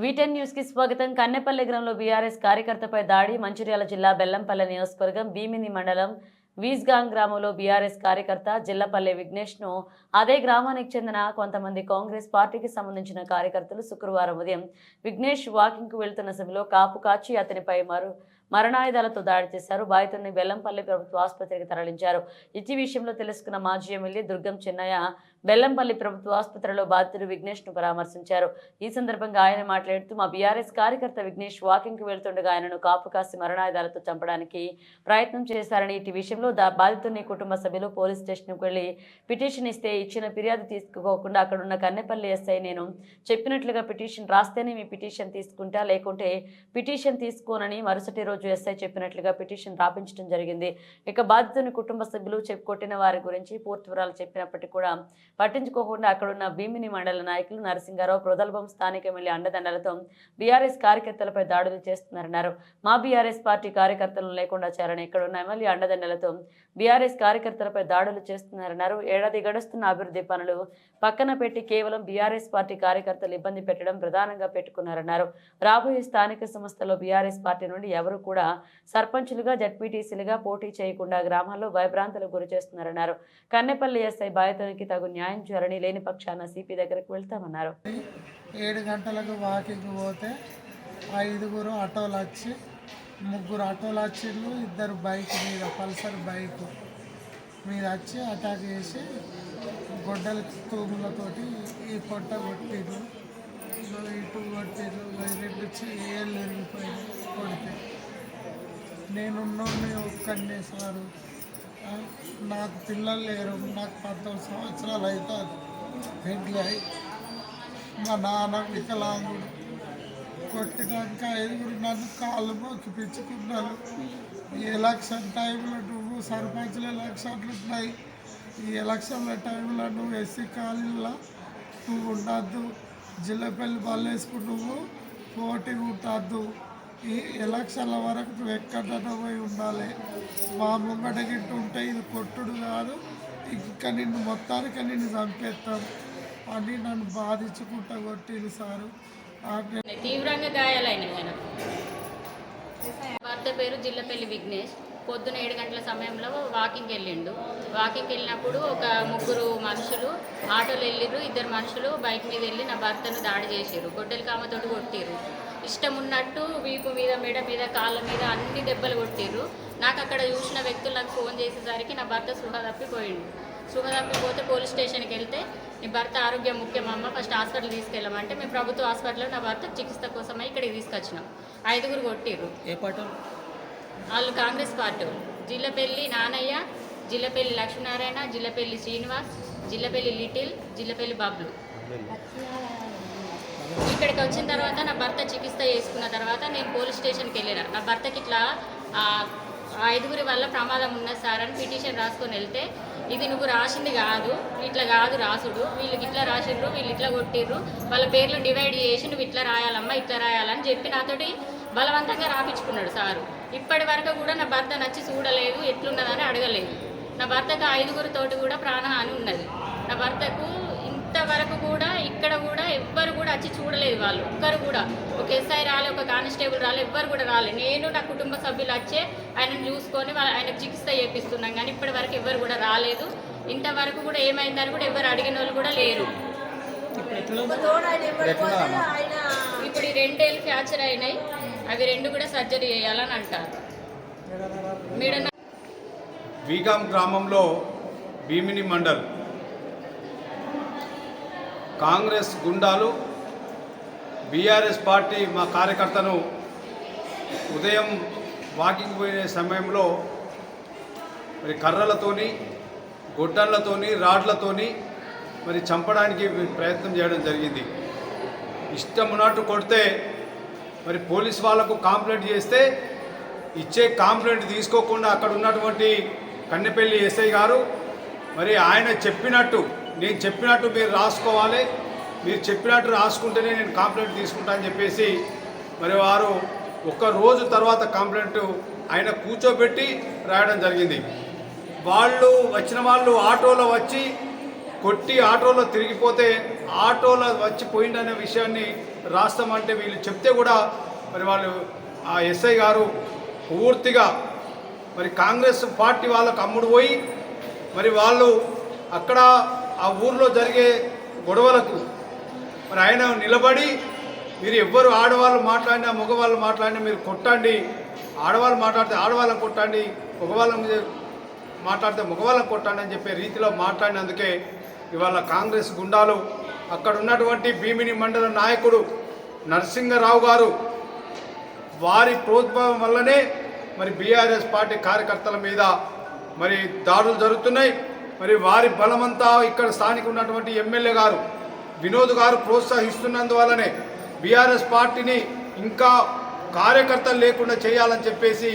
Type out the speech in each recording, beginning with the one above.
వీటెన్ news కి స్వాగతం. కన్నెపల్లి గ్రామంలో బీఆర్ఎస్ కార్యకర్తపై దాడి. మంచిర్యాల జిల్లా బెల్లంపల్లి నియోజకవర్గం భీమిని మండలం వీజ్గాంగ్ గ్రామంలో బీఆర్ఎస్ కార్యకర్త జిల్లపల్లి విఘ్నేష్ ను అదే గ్రామానికి చెందిన కొంతమంది కాంగ్రెస్ పార్టీకి సంబంధించిన కార్యకర్తలు శుక్రవారం ఉదయం విఘ్నేష్ వాకింగ్ కు వెళ్తున్న సమయంలో కాపు కాచి అతనిపై మరణాయుధాలతో దాడి చేశారు. బాధితుడిని బెల్లంపల్లి ప్రభుత్వ ఆసుపత్రికి తరలించారు. ఈ విషయంలో తెలుసుకున్న మాజీ ఎమ్మెల్యే దుర్గం చిన్నయ్య బెల్లంపల్లి ప్రభుత్వ ఆసుపత్రిలో బాధితుడు విఘ్నేష్ ను పరామర్శించారు. ఈ సందర్భంగా ఆయన మాట్లాడుతూ మా బీఆర్ఎస్ కార్యకర్త విఘ్నేష్ వాకింగ్ కు వెళ్తుండగా ఆయనను కాపు కాసి మరణాయుధాలతో చంపడానికి ప్రయత్నం చేశారని, ఈ విషయంలో బాధితుని కుటుంబ సభ్యులు పోలీస్ స్టేషన్కు వెళ్లి పిటిషన్ ఇస్తే ఇచ్చిన ఫిర్యాదు తీసుకోకుండా అక్కడున్న కన్నెపల్లి ఎస్ఐ నేను చెప్పినట్లుగా పిటిషన్ రాస్తేనే మీ పిటిషన్ తీసుకుంటా, లేకుంటే పిటిషన్ తీసుకోనని మరుసటి రోజు ఎస్ఐ చెప్పినట్లుగా పిటిషన్ రాపించడం జరిగింది. ఇక బాధితుని కుటుంబ సభ్యులు కొట్టిన వారి గురించి పూర్తి వివరాలు చెప్పినప్పటికీ కూడా పట్టించుకోకుండా అక్కడున్న భీమిని మండల నాయకులు నరసింగారావు, ప్రొదల్భం స్థానిక ఎమ్మెల్యే అండదండలతో బీఆర్ఎస్ కార్యకర్తలపై దాడులు చేస్తున్నారన్నారు. మా బీఆర్ఎస్ పార్టీ కార్యకర్తలను లేకుండా చేరని ఇక్కడున్న ఎమ్మెల్యే అండదండలతో బీఆర్ఎస్ కార్యకర్తలపై దాడులు చేస్తున్నారన్నారు. ఏడాది గడుస్తున్న అభివృద్ధి పనులు పక్కన పెట్టి కేవలం బీఆర్ఎస్ పార్టీ కార్యకర్తలు ఇబ్బంది పెట్టడం ప్రధానంగా పెట్టుకున్నారన్నారు. రాబోయే స్థానిక సంస్థల్లో బీఆర్ఎస్ పార్టీ నుండి ఎవరు కూడా సర్పంచులుగా జడ్పీటీసీలుగా పోటీ చేయకుండా గ్రామాల్లో భయభ్రాంతులకు గురి చేస్తున్నారన్నారు. కన్నెపల్లి ఎస్ఐ బాధితునికి తగు న్యాయం చేయాలని, లేని పక్షాన సిపి దగ్గరకు వెళ్తామన్నారు. 7 గంటలకు వాకింగ్ పోతే 5 ఆటోలు వచ్చి 3 ఆటోలు వచ్చిండ్రు, 2 బైక్ మీద పల్సర్ బైక్ మీద వచ్చి అటాక్ చేసి గొడ్డల తూములతోటి ఈ పొట్ట కొట్టిండ్రు, ఇటు కొట్టిండ్రు, 2 ఏళ్ళు ఎరిగిపోయింది కొడితే. నేనున్నోడిని ఒక్కడినే సారు, నాకు పిల్లలు లేరు, నాకు 19 సంవత్సరాలు అవుతుంది పెళ్ళి అయి. మా నాన్న వికలాంగుడు. కొట్టినాక 5 నన్ను కాళ్ళు మొక్కి పిచ్చుకున్నారు. ఈ ఎలక్షన్ టైంలో నువ్వు సర్పంచ్ల ఎలక్షన్లు ఉన్నాయి, ఈ ఎలక్షన్ల టైంలో నువ్వు ఎస్సీ కాలనీలో నువ్వు ఉండద్దు, జిల్లపల్లి బల్లేసుకు నువ్వు పోటీ ఉండద్దు, ఈ ఎలక్షన్ల వరకు నువ్వు ఎక్కడన్నా పోయి ఉండాలి, మా ముంగట గిట్టు ఉంటే ఇది కొట్టుడు కాదు, ఇంకా నిన్ను మొత్తానికి నిన్ను చంపేస్తాం అని నన్ను బాధించుకుంటా కొట్టింది సారు. తీవ్రంగా గాయాలైన ఆయన భర్త పేరు జిల్లపల్లి విఘ్నేష్. పొద్దున 7 గంటల సమయంలో వాకింగ్ వెళ్ళినప్పుడు ఒక 3 మనుషులు ఆటోలో వెళ్ళిర్రు, 2 మనుషులు బైక్ మీద వెళ్ళి నా భర్తను దాడి చేసారు. గొడ్డలి కామతోటి కొట్టిర్రు. ఇష్టం ఉన్నట్టు వీపు మీద, మెడ మీద, కాళ్ళ మీద అన్ని దెబ్బలు కొట్టిర్రు. నాకు అక్కడ చూసిన వ్యక్తులు నాకు ఫోన్ చేసేసరికి నా భర్త స్పృహ తప్పిపోతే పోలీస్ స్టేషన్కి వెళ్తే నీ భర్త ఆరోగ్యం ముఖ్యమమ్మ, ఫస్ట్ హాస్పిటల్ తీసుకెళ్ళమంటే మేము ప్రభుత్వ హాస్పిటల్లో నా భర్త చికిత్స కోసమై ఇక్కడికి తీసుకొచ్చినాం. 5 కొట్టిర్రు. ఏ పార్టీ వాళ్ళు? కాంగ్రెస్ పార్టీ. జిల్లపల్లి నానయ్య, జిల్లపల్లి లక్ష్మీనారాయణ, జిల్లపల్లి శ్రీనివాస్, జిల్లపల్లి లిటిల్, జిల్లపల్లి బబ్లు. ఇక్కడికి వచ్చిన తర్వాత నా భర్త చికిత్స చేసుకున్న తర్వాత నేను పోలీస్ స్టేషన్కి వెళ్ళిన. నా భర్తకి ఇట్లా 5 వల్ల ప్రమాదం ఉన్నది సార్ అని పిటిషన్ రాసుకొని వెళ్తే, ఇది నువ్వు రాసింది కాదు, ఇట్లా కాదు రాసుడు, వీళ్ళకి ఇట్లా రాసిండ్రు, వీళ్ళు ఇట్లా కొట్టిర్రు, వాళ్ళ పేర్లు డివైడ్ చేసి నువ్వు ఇట్లా రాయాలమ్మా, ఇట్లా రాయాలని చెప్పి నాతోటి బలవంతంగా రాపించుకున్నాడు సారు. ఇప్పటి వరకు కూడా నా భర్త నచ్చి చూడలేదు, ఎట్లున్నదని అడగలేదు. నా భర్తకు 5 తోటి కూడా ప్రాణహాని ఉన్నది. నా భర్తకు ఇంతవరకు కూడా ఇక్కడ కూడా ఎవ్వరు కూడా వచ్చి చూడలేదు. వాళ్ళు ఒక్కరు కూడా, ఒక ఎస్ఐ రాలే, ఒక కానిస్టేబుల్ రాలే, ఎవ్వరు కూడా రాలే. నేను నా కుటుంబ సభ్యులు వచ్చే ఆయనను చూసుకొని ఆయనకు చికిత్స చేపిస్తున్నాం, కానీ ఇప్పటి వరకు ఎవ్వరు కూడా రాలేదు. ఇంతవరకు కూడా ఏమైందని కూడా ఎవరు అడిగిన వాళ్ళు కూడా లేరు. ఇప్పుడు ఈ 2 ఏళ్ళు ఫ్రాక్చర్ అయినాయి, అవి 2 కూడా సర్జరీ చేయాలని అంటారు. వీగాం గ్రామంలో భీమిని మండల్ కాంగ్రెస్ గుండాలు బీఆర్ఎస్ పార్టీ మా కార్యకర్తను ఉదయం వాకింగ్ పోయే సమయంలో మరి కర్రలతోని, గొడ్డళ్లతోని, రాడ్లతోని మరి చంపడానికి ప్రయత్నం చేయడం జరిగింది. ఇష్టం ఉన్నట్టు కొడితే మరి పోలీస్ వాళ్ళకు కంప్లైంట్ చేస్తే ఇచ్చే కంప్లైంట్ తీసుకోకుండా అక్కడ ఉన్నటువంటి కన్నెపల్లి ఎస్ఐ గారు మరి ఆయన చెప్పినట్టు, నేను చెప్పినట్టు మీరు రాసుకోవాలి, మీరు చెప్పినట్టు రాసుకుంటేనే నేను కంప్లైంట్ తీసుకుంటా అని చెప్పేసి మరి వారు 1 రోజు తర్వాత కంప్లైంట్ ఆయన కూర్చోబెట్టి రాయడం జరిగింది. వచ్చిన వాళ్ళు ఆటోలో వచ్చి కొట్టి ఆటోలో తిరిగిపోతే ఆటోలో వచ్చి పోయిందనే విషయాన్ని రాస్తామంటే వీళ్ళు చెప్తే కూడా మరి వాళ్ళు ఆ ఎస్ఐ గారు పూర్తిగా మరి కాంగ్రెస్ పార్టీ వాళ్ళకు అమ్ముడు పోయి మరి వాళ్ళు అక్కడ ఆ ఊర్లో జరిగే గొడవలకు మరి ఆయన నిలబడి మీరు ఎవ్వరు ఆడవాళ్ళు మాట్లాడినా మగవాళ్ళు మాట్లాడినా మీరు కొట్టండి, ఆడవాళ్ళు మాట్లాడితే ఆడవాళ్ళని కొట్టండి, మగవాళ్ళని మాట్లాడితే మగవాళ్ళని కొట్టండి అని చెప్పే రీతిలో మాట్లాడినందుకే ఇవాళ కాంగ్రెస్ గుండాలు అక్కడ ఉన్నటువంటి భీమిని మండల నాయకుడు నరసింగరావు గారు వారి ప్రోద్బలం వల్లనే మరి బీఆర్ఎస్ పార్టీ కార్యకర్తల మీద మరి దాడులు జరుగుతున్నాయి. మరి వారి బలమంతా ఇక్కడ స్థానిక ఉన్నటువంటి ఎమ్మెల్యే గారు వినోద్ గారు ప్రోత్సహిస్తున్నందువల్లనే బీఆర్ఎస్ పార్టీని ఇంకా కార్యకర్తలు లేకుండా చేయాలని చెప్పేసి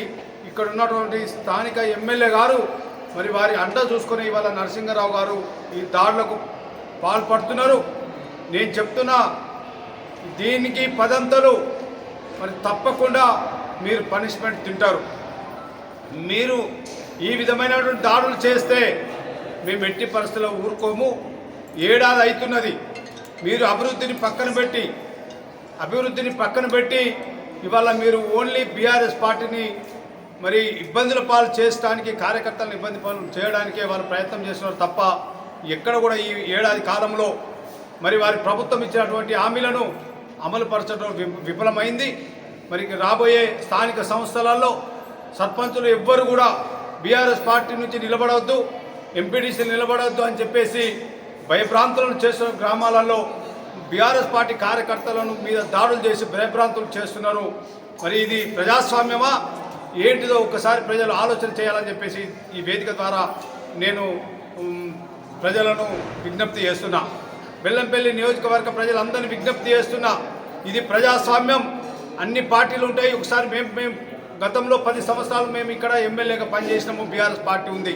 ఇక్కడ ఉన్నటువంటి స్థానిక ఎమ్మెల్యే గారు మరి వారి అండ చూసుకుని ఇవాళ నరసింగరావు గారు ఈ దాడులకు పాల్పడుతున్నారు. నేను చెప్తున్నా దీనికి పదంతలు మరి తప్పకుండా మీరు పనిష్మెంట్ తింటారు. మీరు ఈ విధమైనటువంటి దాడులు చేస్తే మేము ఎట్టి పరిస్థితుల్లో ఊరుకోము. ఏడాది అవుతున్నది. మీరు అభివృద్ధిని పక్కన పెట్టి ఇవాళ మీరు ఓన్లీ బీఆర్ఎస్ పార్టీని మరి ఇబ్బందుల పాలు చేయడానికి కార్యకర్తలను ఇబ్బంది పాలు చేయడానికే వాళ్ళు ప్రయత్నం చేస్తున్నారు తప్ప ఎక్కడ కూడా ఈ ఏడాది కాలంలో మరి వారి ప్రభుత్వం ఇచ్చినటువంటి హామీలను అమలుపరచడం విఫలమైంది. మరి రాబోయే స్థానిక సంస్థలలో సర్పంచులు ఎవ్వరు కూడా బీఆర్ఎస్ పార్టీ నుంచి నిలబడవద్దు, ఎంపీటీసీలు నిలబడవద్దు అని చెప్పేసి భయభ్రాంతులను చేస్తున్న గ్రామాలలో బీఆర్ఎస్ పార్టీ కార్యకర్తలను మీద దాడులు చేసి భయభ్రాంతులు చేస్తున్నారు. మరి ఇది ప్రజాస్వామ్యమా ఏంటిదో ఒక్కసారి ప్రజలు ఆలోచన చేయాలని చెప్పేసి ఈ వేదిక ద్వారా నేను ప్రజలను విజ్ఞప్తి చేస్తున్నా. బెల్లంపల్లి నియోజకవర్గ ప్రజలందరినీ విజ్ఞప్తి చేస్తున్నా. ఇది ప్రజాస్వామ్యం, అన్ని పార్టీలు ఉంటాయి. ఒకసారి మేము గతంలో 10 సంవత్సరాలు మేము ఇక్కడ ఎమ్మెల్యేగా పనిచేసినాము, బీఆర్ఎస్ పార్టీ ఉంది.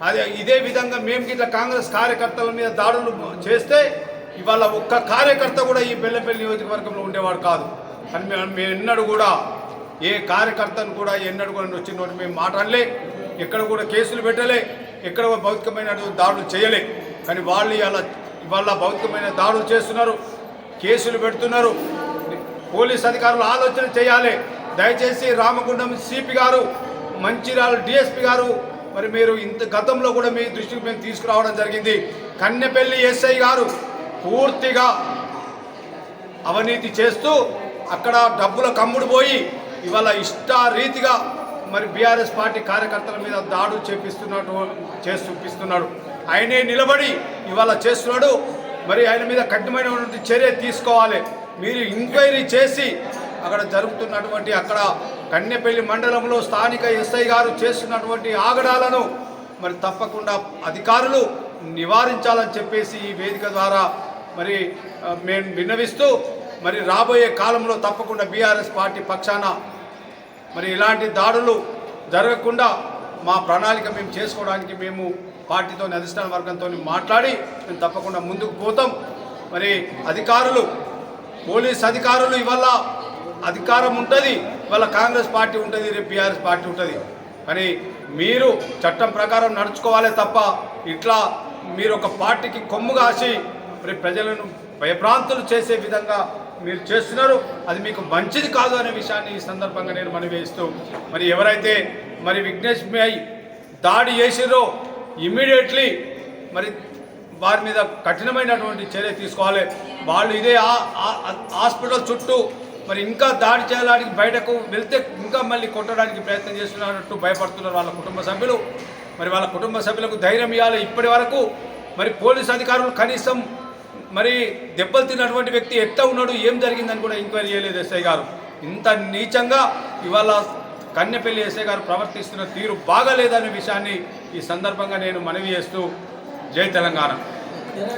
అదే ఇదే విధంగా మేము ఇట్లా కాంగ్రెస్ కార్యకర్తల మీద దాడులు చేస్తే ఇవాళ ఒక్క కార్యకర్త కూడా ఈ బెల్లంపల్లి నియోజకవర్గంలో ఉండేవాడు కాదు. కానీ మేము ఎన్నడూ కూడా ఏ కార్యకర్తను కూడా ఎన్నడూ కూడా వచ్చిన మేము మాట్లాడలే, ఎక్కడ కూడా కేసులు పెట్టలే, ఎక్కడ భౌతికమైన దాడులు చేయలే. కానీ వాళ్ళు ఇవాళ భౌతికమైన దాడులు చేస్తున్నారు, కేసులు పెడుతున్నారు. పోలీస్ అధికారులు ఆలోచన చేయాలి. దయచేసి రామగుండం సిపి గారు, మంచిర్యాల డిఎస్పి గారు, మరి మీరు ఇంత గతంలో కూడా మీ దృష్టికి మేము తీసుకురావడం జరిగింది. కన్నెపల్లి ఎస్ఐ గారు పూర్తిగా అవినీతి చేస్తూ అక్కడ డబ్బుల కమ్ముడు పోయి ఇవాళ ఇష్టారీతిగా మరి బీఆర్ఎస్ పార్టీ కార్యకర్తల మీద దాడులు చేసి చూపిస్తున్నాడు. ఆయనే నిలబడి ఇవాళ చేస్తున్నాడు. మరి ఆయన మీద కఠినమైనటువంటి చర్య తీసుకోవాలి. మీరు ఎంక్వైరీ చేసి అక్కడ జరుగుతున్నటువంటి అక్కడ కన్నెపల్లి మండలంలో స్థానిక ఎస్ఐ గారు చేస్తున్నటువంటి ఆగడాలను మరి తప్పకుండా అధికారులు నివారించాలని చెప్పేసి ఈ వేదిక ద్వారా మరి మేము విన్నవిస్తూ మరి రాబోయే కాలంలో తప్పకుండా బీఆర్ఎస్ పార్టీ పక్షాన మరి ఇలాంటి దాడులు జరగకుండా మా ప్రణాళిక మేము చేసుకోవడానికి మేము పార్టీతో అధిష్టాన వర్గంతో మాట్లాడి మేము తప్పకుండా ముందుకు పోతాం. మరి అధికారులు, పోలీస్ అధికారులు ఇవాళ అధికారం ఉంటుంది, ఇవాళ కాంగ్రెస్ పార్టీ ఉంటుంది, రేపు బీఆర్ఎస్ పార్టీ ఉంటుంది. కానీ మీరు చట్టం ప్రకారం నడుచుకోవాలి తప్ప ఇట్లా మీరు ఒక పార్టీకి కొమ్ము కాసి మరి ప్రజలను భయభ్రాంతులు చేసే విధంగా మీరు చేస్తున్నారు. అది మీకు మంచిది కాదు అనే విషయాన్ని ఈ సందర్భంగా నేను మనవేస్తూ మరి ఎవరైతే మరి విఘ్నేష్ పై దాడి చేసిరో ఇమ్మీడియట్లీ మరి వారి మీద కఠినమైనటువంటి చర్య తీసుకోవాలి. వాళ్ళు ఇదే హాస్పిటల్ చుట్టూ మరి ఇంకా దాడి చేయడానికి బయటకు వెళ్తే ఇంకా మళ్ళీ కొట్టడానికి ప్రయత్నం చేస్తున్నట్టు భయపడుతున్నారు వాళ్ళ కుటుంబ సభ్యులు. మరి వాళ్ళ కుటుంబ సభ్యులకు ధైర్యం ఇవ్వాలి. ఇప్పటి వరకు మరి పోలీస్ అధికారులు కనీసం మరి దెబ్బలు తిన్నటువంటి వ్యక్తి ఎట్లా ఉన్నాడు, ఏం జరిగిందని కూడా ఎంక్వైరీ చేయలేదు ఎస్ఐ గారు. ఇంత నీచంగా ఇవాళ కన్నెపల్లి ఎస్ఐ గారు ప్రవర్తిస్తున్న తీరు బాగాలేదనే విషయాన్ని ఈ సందర్భంగా నేను మనవి చేస్తూ జై తెలంగాణ.